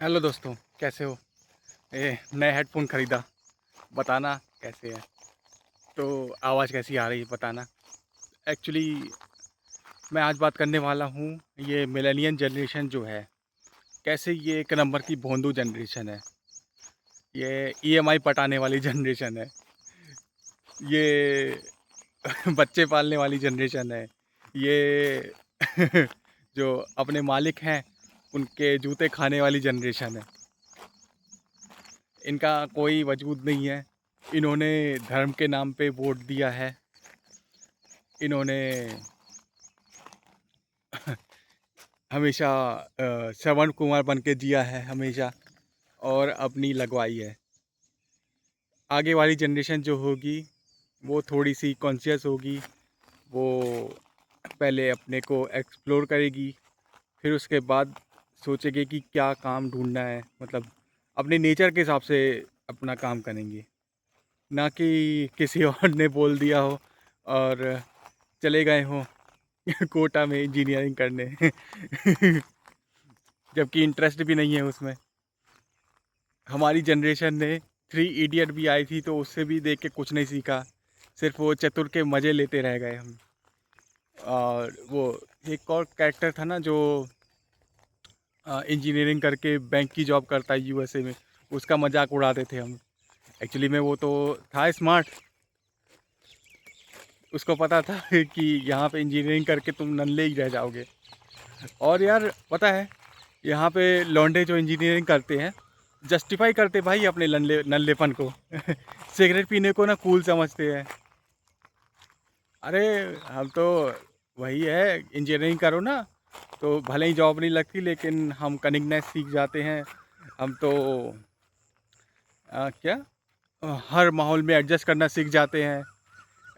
Hello दोस्तों, कैसे हो? ये नया हेडफ़ोन ख़रीदा, बताना कैसे है? तो आवाज़ कैसी आ रही है बताना। एक्चुअली मैं आज बात करने वाला हूँ, ये मिलेनियन जनरेशन जो है, कैसे ये एक नंबर की भोंदू जनरेशन है। ये ईएमआई पटाने वाली जनरेशन है। ये बच्चे पालने वाली जनरेशन है। ये जो अपने मालिक हैं, उनके जूते खाने वाली जनरेशन है। इनका कोई वजूद नहीं है। इन्होंने धर्म के नाम पे वोट दिया है। इन्होंने हमेशा श्रवण कुमार बन के जिया है हमेशा और अपनी लगवाई है। आगे वाली जनरेशन जो होगी वो थोड़ी सी कॉन्शियस होगी। वो पहले अपने को एक्सप्लोर करेगी, फिर उसके बाद सोचेगी कि क्या काम ढूंढना है। मतलब अपने नेचर के हिसाब से अपना काम करेंगे, ना कि किसी और ने बोल दिया हो और चले गए हों कोटा में इंजीनियरिंग करने जबकि इंटरेस्ट भी नहीं है उसमें। हमारी जनरेशन ने थ्री इडियट भी आई थी तो उससे भी देख के कुछ नहीं सीखा, सिर्फ वो चतुर के मज़े लेते रह गए हम। और वो एक और कैरेक्टर था ना जो इंजीनियरिंग करके बैंक की जॉब करता है यूएसए में, उसका मजाक उड़ाते थे हम। एक्चुअली में वो तो था स्मार्ट, उसको पता था कि यहाँ पे इंजीनियरिंग करके तुम नल्ले ही रह जाओगे। और यार पता है, यहाँ पे लौंडे जो इंजीनियरिंग करते हैं जस्टिफाई करते भाई अपने नल्ले नल्लेपन को सिगरेट पीने को ना कूल समझते हैं। अरे हम तो वही है, इंजीनियरिंग करो ना तो भले ही जॉब नहीं लगती लेकिन हम कनिंगनेस सीख जाते हैं। हम तो क्या हर माहौल में एडजस्ट करना सीख जाते हैं।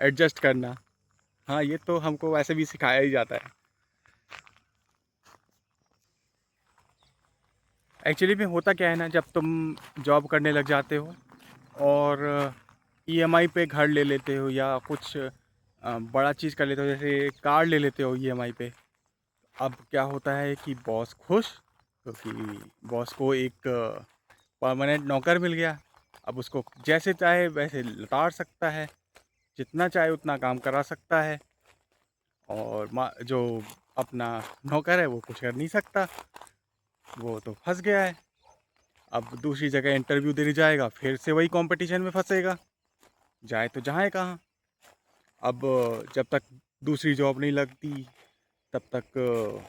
एडजस्ट करना, हाँ ये तो हमको वैसे भी सिखाया ही जाता है। एक्चुअली में होता क्या है ना, जब तुम जॉब करने लग जाते हो और ईएमआई पे घर ले लेते हो या कुछ बड़ा चीज़ कर लेते हो, जैसे कार ले लेते हो ईएमआई पे। अब क्या होता है कि बॉस खुश, क्योंकि बॉस को एक परमानेंट नौकर मिल गया। अब उसको जैसे चाहे वैसे लताड़ सकता है, जितना चाहे उतना काम करा सकता है। और जो अपना नौकर है वो कुछ कर नहीं सकता, वो तो फंस गया है। अब दूसरी जगह इंटरव्यू देने जाएगा, फिर से वही कंपटीशन में फंसेगा, जाए तो जाए कहाँ। अब जब तक दूसरी जॉब नहीं लगती तब तक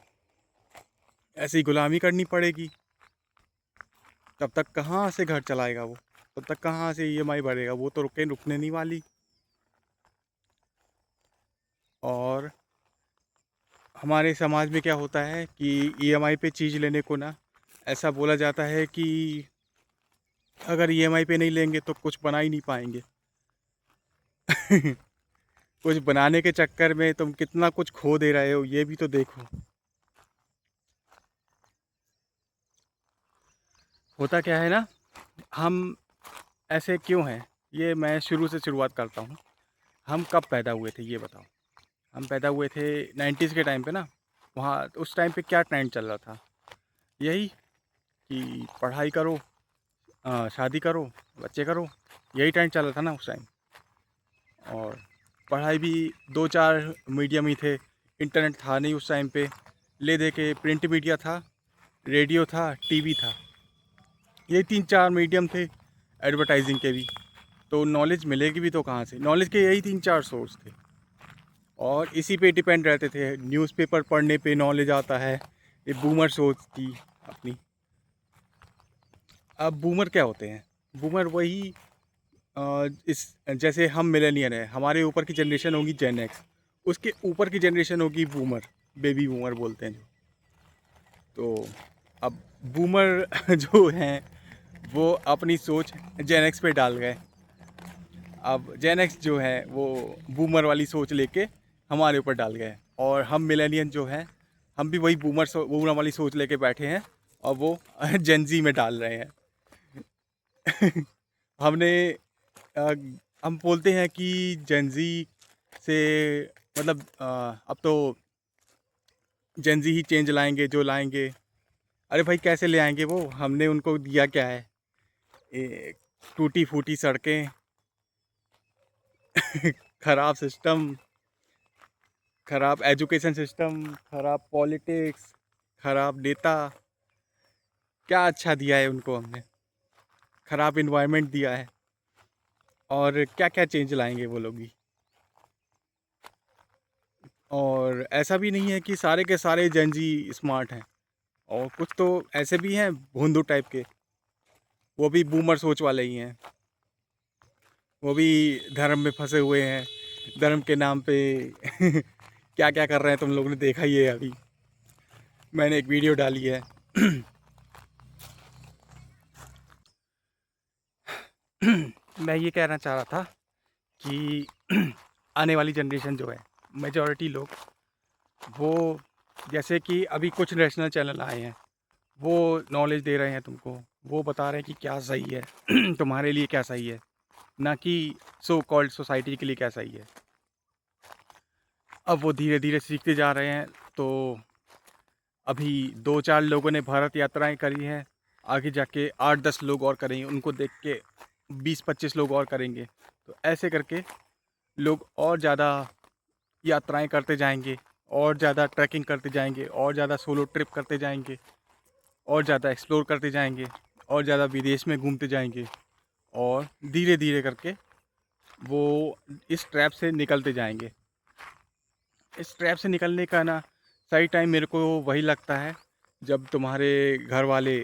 ऐसे ही गुलामी करनी पड़ेगी। तब तक कहाँ से घर चलाएगा वो, तब तक कहाँ से ईएमआई भरेगा, वो तो रुकने नहीं वाली। और हमारे समाज में क्या होता है कि ईएमआई पे चीज़ लेने को ना ऐसा बोला जाता है कि अगर ईएमआई पे नहीं लेंगे तो कुछ बना ही नहीं पाएंगे। कुछ बनाने के चक्कर में तुम कितना कुछ खो दे रहे हो ये भी तो देखो। होता क्या है ना, हम ऐसे क्यों हैं, ये मैं शुरू से शुरुआत करता हूँ। हम कब पैदा हुए थे ये बताओ? हम पैदा हुए थे 90s के टाइम पे ना। वहाँ उस टाइम पे क्या ट्रेंड चल रहा था? यही कि पढ़ाई करो, शादी करो, बच्चे करो। यही ट्रेंड चल रहा था ना उस टाइम। और पढ़ाई भी दो चार मीडियम ही थे, इंटरनेट था नहीं उस टाइम पे। ले दे के प्रिंट मीडिया था, रेडियो था, टीवी था। ये तीन चार मीडियम थे एडवर्टाइजिंग के भी। तो नॉलेज मिलेगी भी तो कहाँ से? नॉलेज के यही तीन चार सोर्स थे और इसी पे डिपेंड रहते थे। न्यूज़पेपर पढ़ने पे नॉलेज आता है, ये बूमर सोच थी अपनी। अब बूमर क्या होते हैं? बूमर वही इस जैसे हम मिलेनियर हैं, हमारे ऊपर की जनरेशन होगी जेन एक्स, उसके ऊपर की जनरेशन होगी बूमर, बेबी बूमर बोलते हैं जो। तो अब बूमर जो हैं वो अपनी सोच जेन एक्स पे डाल गए। अब जेन एक्स जो है वो बूमर वाली सोच लेके हमारे ऊपर डाल गए, और हम मिलेनियन जो हैं हम भी वही बूमर वाली सोच लेके बैठे हैं और वो जेनजी में डाल रहे हैं। हमने अ, हम बोलते हैं कि जेनजी से मतलब अब तो जेनजी ही चेंज लाएंगे जो लाएंगे। अरे भाई कैसे ले आएंगे वो, हमने उनको दिया क्या है? टूटी फूटी सड़कें, खराब सिस्टम, खराब एजुकेशन सिस्टम, खराब पॉलिटिक्स, खराब नेता। क्या अच्छा दिया है उनको हमने? खराब इन्वायरमेंट दिया है। और क्या क्या चेंज लाएंगे वो लोग भी? और ऐसा भी नहीं है कि सारे के सारे जनजी स्मार्ट हैं, और कुछ तो ऐसे भी हैं भोंदू टाइप के, वो भी बूमर सोच वाले ही हैं। वो भी धर्म में फंसे हुए हैं, धर्म के नाम पे क्या क्या कर रहे हैं तुम लोगों ने देखा ही है अभी। मैंने एक वीडियो डाली है। मैं ये कहना चाह रहा था कि आने वाली जनरेशन जो है, मेजॉरिटी लोग, वो जैसे कि अभी कुछ नेशनल चैनल आए हैं, वो नॉलेज दे रहे हैं तुमको, वो बता रहे हैं कि क्या सही है तुम्हारे लिए क्या सही है, ना कि सो कॉल्ड सोसाइटी के लिए क्या सही है। अब वो धीरे धीरे सीखते जा रहे हैं। तो अभी 2-4 लोगों ने भारत यात्राएं करी हैं, आगे जाके 8-10 लोग और करेंगे, उनको देख के 20-25 लोग और करेंगे। तो ऐसे करके लोग और ज़्यादा यात्राएं करते जाएंगे, और ज़्यादा ट्रैकिंग करते जाएंगे, और ज़्यादा सोलो ट्रिप करते जाएंगे, और ज़्यादा एक्सप्लोर करते जाएंगे, और ज़्यादा विदेश में घूमते जाएंगे। और धीरे धीरे करके वो इस ट्रैप से निकलते जाएंगे। इस ट्रैप से निकलने का ना सही टाइम मेरे को वही लगता है, जब तुम्हारे घर वाले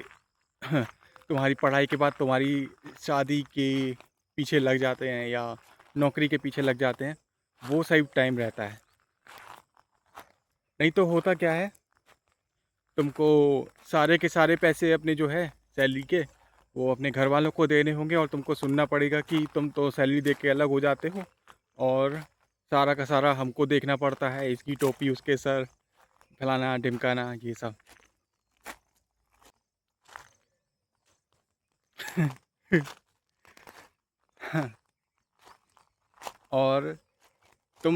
तुम्हारी पढ़ाई के बाद तुम्हारी शादी के पीछे लग जाते हैं, या नौकरी के पीछे लग जाते हैं। वो सही टाइम रहता है। नहीं तो होता क्या है, तुमको सारे के सारे पैसे अपने जो है सैलरी के, वो अपने घर वालों को देने होंगे, और तुमको सुनना पड़ेगा कि तुम तो सैलरी दे के अलग हो जाते हो, और सारा का सारा हमको देखना पड़ता है, इसकी टोपी उसके सर, फलाना ढिमकाना ये सब। और तुम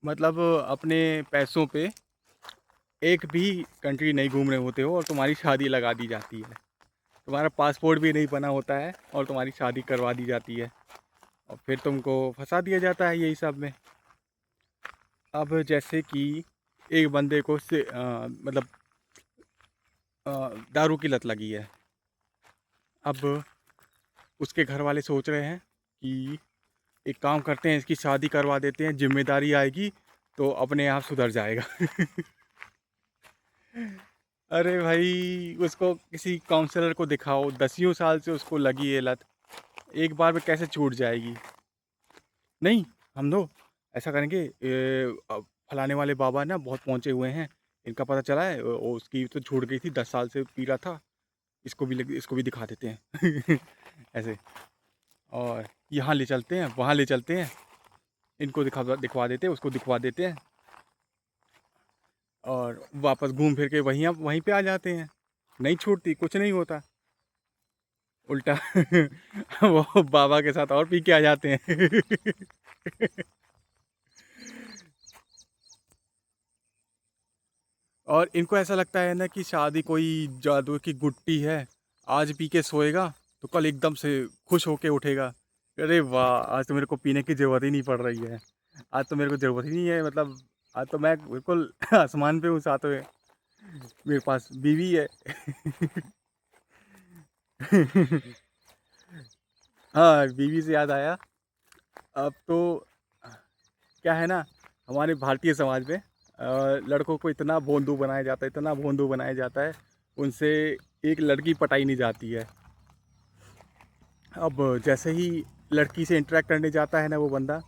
मतलब अपने पैसों पे एक भी कंट्री नहीं घूम रहे होते हो, और तुम्हारी शादी लगा दी जाती है। तुम्हारा पासपोर्ट भी नहीं बना होता है, और तुम्हारी शादी करवा दी जाती है, और फिर तुमको फंसा दिया जाता है यही सब में। अब जैसे कि एक बंदे को मतलब दारू की लत लगी है। अब उसके घर वाले सोच रहे हैं कि एक काम करते हैं, इसकी शादी करवा देते हैं, जिम्मेदारी आएगी तो अपने आप सुधर जाएगा। अरे भाई, उसको किसी काउंसलर को दिखाओ, 10 साल से उसको लगी है लत, एक बार में कैसे छूट जाएगी? नहीं, हम दो ऐसा करेंगे, फलाने वाले बाबा ना बहुत पहुँचे हुए हैं, इनका पता चला है, उसकी तो छूट गई थी, 10 साल से पी रहा था, इसको भी दिखा देते हैं। ऐसे, और यहाँ ले चलते हैं, वहाँ ले चलते हैं, इनको दिखवा देते हैं, उसको दिखवा देते हैं, और वापस घूम फिर के वहीं पे आ जाते हैं। नहीं छूटती, कुछ नहीं होता, उल्टा वो बाबा के साथ और पी के आ जाते हैं। और इनको ऐसा लगता है ना कि शादी कोई जादू की गुट्टी है, आज पी के सोएगा तो कल एकदम से खुश होके उठेगा। अरे वाह, आज तो मेरे को पीने की ज़रूरत ही नहीं पड़ रही है, आज तो मेरे को ज़रूरत ही नहीं है, मतलब आज तो मैं बिल्कुल आसमान पे हूँ, साथ में मेरे पास बीवी है। हाँ, बीवी से याद आया। अब तो क्या है ना, हमारे भारतीय समाज में लड़कों को इतना भोंदू बनाया जाता है, इतना भोंदू बनाया जाता है, उनसे एक लड़की पटाई नहीं जाती है। अब जैसे ही लड़की से इंटरेक्ट करने जाता है ना वो बंदा,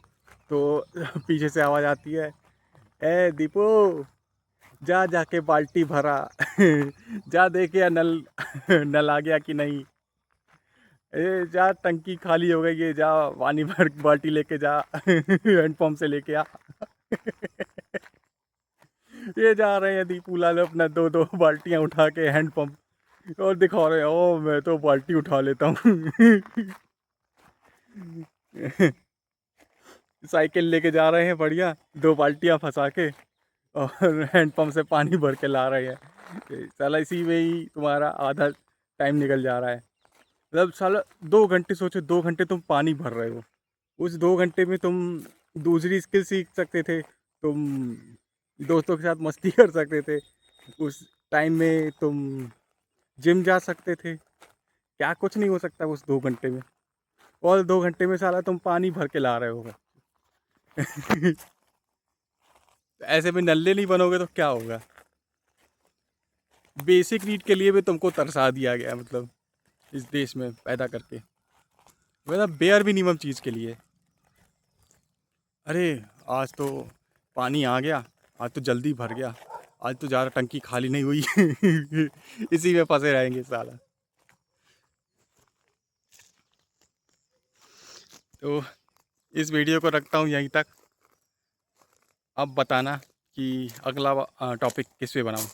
तो पीछे से आवाज़ आती है, ए दीपू, जा जाके बाल्टी भरा। जा देखे नल नल आ गया कि नहीं, ए जा टंकी खाली हो गई है, जा पानी भर बाल्टी लेके जा, हैंडपम्प से लेके आ। ये जा रहे हैं दीपू लाल अपना 2-2 बाल्टियां उठा के हैंडपम्प, और दिखा रहे हैं, ओ मैं तो बाल्टी उठा लेता हूँ। साइकिल लेके जा रहे हैं बढ़िया, 2 बाल्टियां फंसा के, और हैंडपम्प से पानी भर के ला रहे हैं। साला इसी में ही तुम्हारा आधा टाइम निकल जा रहा है। मतलब साला 2 घंटे, सोचो 2 घंटे तुम पानी भर रहे हो। उस 2 घंटे में तुम दूसरी स्किल सीख सकते थे, तुम दोस्तों के साथ मस्ती कर सकते थे, उस टाइम में तुम जिम जा सकते थे। क्या कुछ नहीं हो सकता उस 2 घंटे में। और 2 घंटे में साला तुम पानी भर के ला रहे होगा। ऐसे में नल्ले नहीं बनोगे तो क्या होगा। बेसिक नीड के लिए भी तुमको तरसा दिया गया, मतलब इस देश में पैदा करके। मतलब बेयर मिनिमम चीज़ के लिए। अरे आज तो पानी आ गया, आज तो जल्दी भर गया, आज तो ज़्यादा टंकी खाली नहीं हुई। इसी में फंसे रहेंगे साला। तो इस वीडियो को रखता हूँ यहीं तक। अब बताना कि अगला टॉपिक किस पे बनाऊँ।